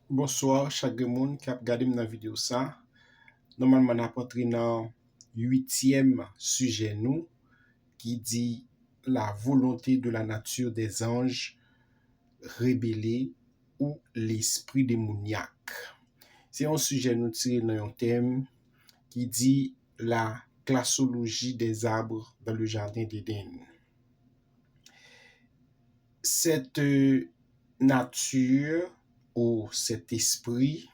Bonsoir, chaque monde qui a regardé ma vidéo ça. Normalement, on a entré dans le 8e sujet nous qui dit la volonté de la nature des anges rébellés ou l'esprit démoniaque. C'est un sujet nous tiré dans un thème qui dit la classologie des arbres dans le jardin d'Éden. Cette nature ou cet esprit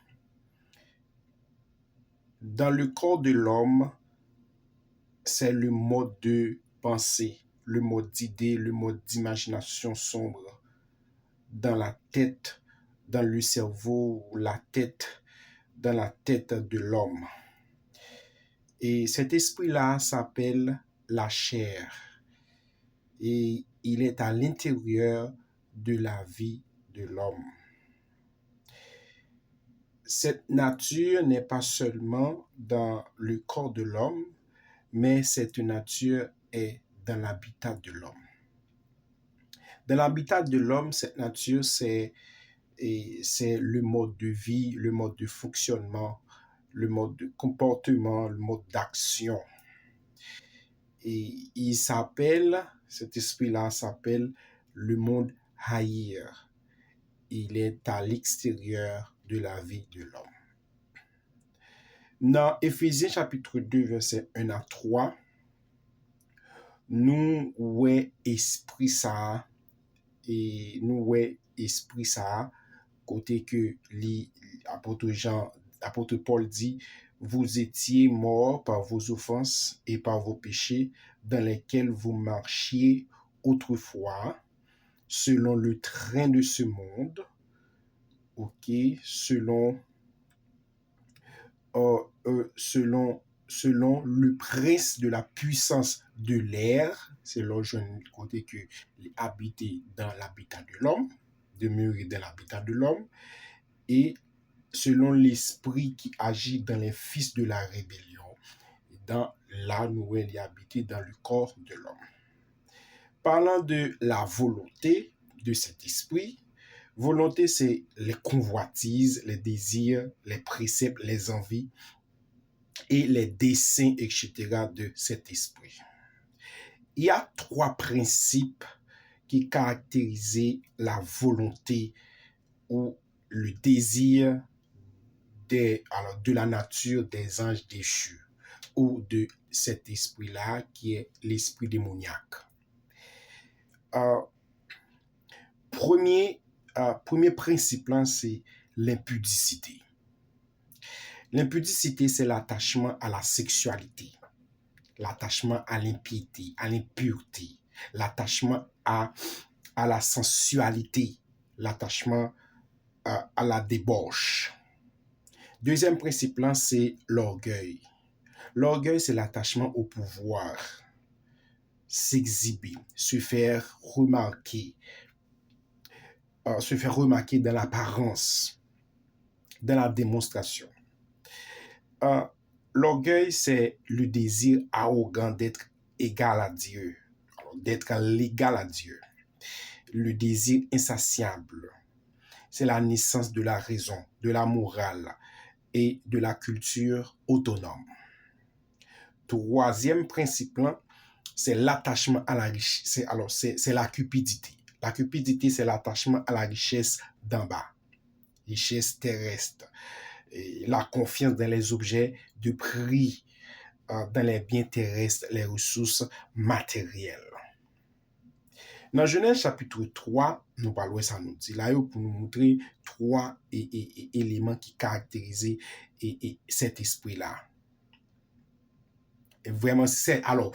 dans le corps de l'homme, c'est le mode de pensée, le mode d'idée, le mode d'imagination sombre dans la tête, dans le cerveau, dans la tête de l'homme. Et cet esprit-là s'appelle la chair. Et il est à l'intérieur de la vie de l'homme. Cette nature n'est pas seulement dans le corps de l'homme, mais cette nature est dans l'habitat de l'homme. Dans l'habitat de l'homme, cette nature, c'est le mode de vie, le mode de fonctionnement, le mode de comportement, le mode d'action. Et cet esprit-là s'appelle le monde haïr. Il est à l'extérieur de la vie de l'homme. Dans Éphésiens chapitre 2, verset 1 à 3, nous ouais esprit ça et nous ouais esprit ça côté que apôtre Paul dit vous étiez morts par vos offenses et par vos péchés dans lesquels vous marchiez autrefois selon le train de ce monde, selon le prince de la puissance de l'air, c'est là je côté que habiter dans l'habitat de l'homme, demeurer dans l'habitat de l'homme, et selon l'esprit qui agit dans les fils de la rébellion, dans la nouvelle habiter dans le corps de l'homme. Parlant de la volonté de cet esprit, volonté c'est les convoitises, les désirs, les préceptes, les envies, et les desseins, etc. de cet esprit. Il y a 3 principes qui caractérisent la volonté ou le désir de la nature des anges déchus ou de cet esprit-là qui est l'esprit démoniaque. Premier principe, c'est l'impudicité. L'impudicité, c'est l'attachement à la sexualité, l'attachement à l'impiété, à l'impureté, l'attachement à la sensualité, l'attachement à la débauche. Deuxième principe, c'est l'orgueil. L'orgueil, c'est l'attachement au pouvoir, s'exhiber, se faire remarquer dans l'apparence, dans la démonstration. L'orgueil, c'est le désir arrogant d'être égal à Dieu, d'être l'égal à Dieu. Le désir insatiable, c'est la naissance de la raison, de la morale et de la culture autonome. Troisième principe, c'est l'attachement à la richesse. C'est la cupidité. La cupidité, c'est l'attachement à la richesse d'en bas, richesse terrestre. Et la confiance dans les objets de prix, dans les biens terrestres, les ressources matérielles. Dans Genèse chapitre 3, nous parlons ça nous dit là pour nous montrer 3 éléments qui caractérisent cet esprit-là. Et vraiment, c'est alors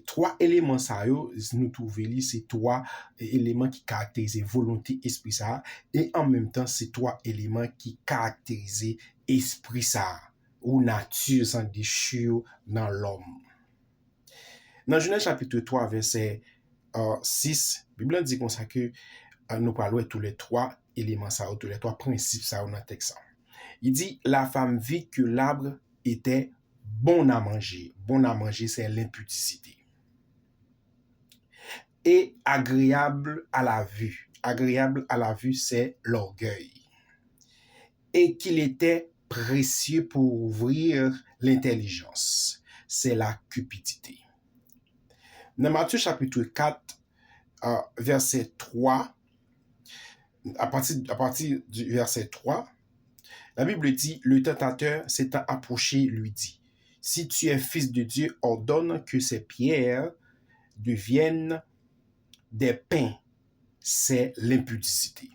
3 éléments ça nous trouvons c'est 3 éléments qui caractérisent volonté esprit ça et en même temps c'est 3 éléments qui caractérisent esprit ça ou nature sans déchire dans l'homme. Dans Genèse chapitre 3 verset 6, la Bible dit comme ça que nous parlons tous les 3 éléments ça, tous les 3 principes ça dans le texte. Il dit la femme vit que l'arbre était bon à manger. Bon à manger, c'est l'impudicité. Et agréable à la vue. Agréable à la vue, c'est l'orgueil. et qu'il était précieux pour ouvrir l'intelligence. C'est la cupidité. Dans Matthieu chapitre 4, verset 3, à partir du verset 3, la Bible dit, le tentateur s'étant approché lui dit, si tu es fils de Dieu, ordonne que ces pierres deviennent des pains. C'est l'impudicité.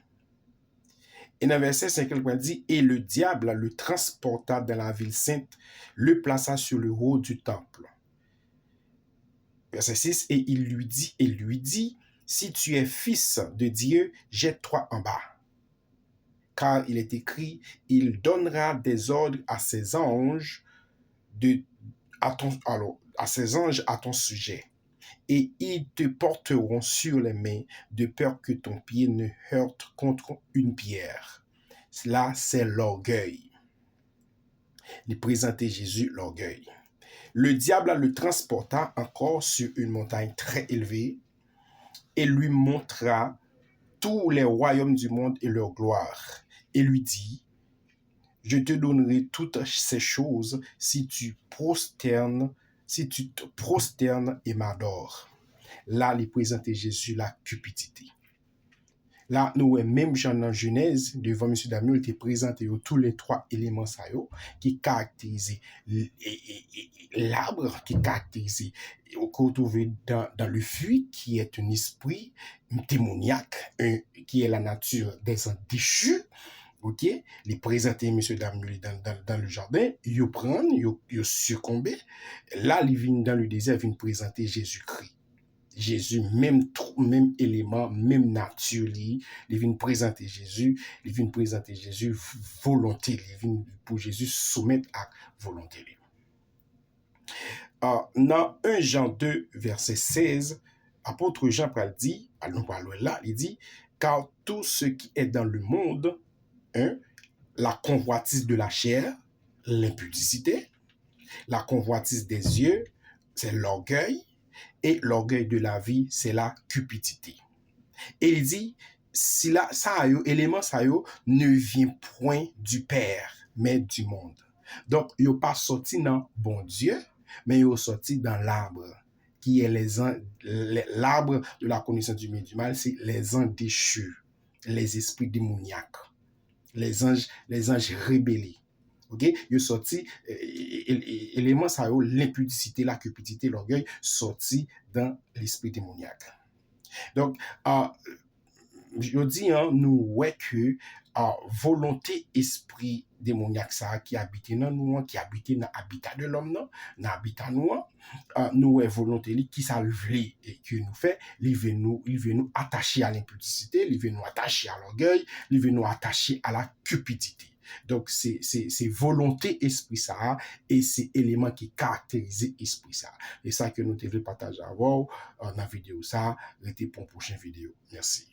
Et dans verset 5, il dit, et le diable le transporta dans la ville sainte, le plaça sur le haut du temple. Verset 6, et il lui dit, si tu es fils de Dieu, jette-toi en bas. Car il est écrit, il donnera des ordres à ses anges à ton sujet. Et ils te porteront sur les mains de peur que ton pied ne heurte contre une pierre. Là, c'est l'orgueil. Il présentait Jésus l'orgueil. Le diable le transporta encore sur une montagne très élevée et lui montra tous les royaumes du monde et leur gloire. Et lui dit, je te donnerai toutes ces choses si tu te prosternes et m'adores. Là, il présentait Jésus la cupidité. Là, nous, même Jean dans Genèse, devant M. Damiel, il était présenté tous les trois éléments qui caractérisent l'arbre, qui caractérise, qu'on trouve dans le fruit, qui est un esprit démoniaque, qui est la nature des ans déchus. Ok, les présenter M. Damiel dans le jardin, ils prennent, ils succombent. Là, ils viennent dans le désert, ils viennent présenter Jésus-Christ. Jésus, même élément, même nature, il vient présenter Jésus, volonté, il vient pour Jésus soumettre à volonté. Dans 1 Jean 2, verset 16, apôtre Jean dit, il dit, car tout ce qui est dans le monde, la convoitise de la chair, l'impudicité, la convoitise des yeux, c'est l'orgueil, et l'orgueil de la vie, c'est la cupidité. Et il dit, si élément ça ne vient point du Père, mais du monde. Donc, il n'est pas sorti dans bon Dieu, mais il est sorti dans l'arbre, qui est l'arbre de la connaissance du bien et du mal, c'est les anges déchus, les esprits démoniaques, les anges rébellés. Ok, il est sorti, élément ça l'impudicité, la cupidité, l'orgueil, sorti dans l'esprit démoniaque. Donc, je dis, nous ouais que volonté, esprit démoniaque, ça qui habite dans nous, qui habite dans l'habitat de l'homme, dans l'habitat nous ouais volonté qui s'alvle et que nous fait, il veut nous attacher à l'impudicité, il veut nous attacher à l'orgueil, il veut nous attacher à la cupidité. Donc, c'est volonté esprit ça et c'est élément qui caractérise esprit ça. Et ça que nous devons partager avant dans la vidéo ça. Restez pour une prochaine vidéo. Merci.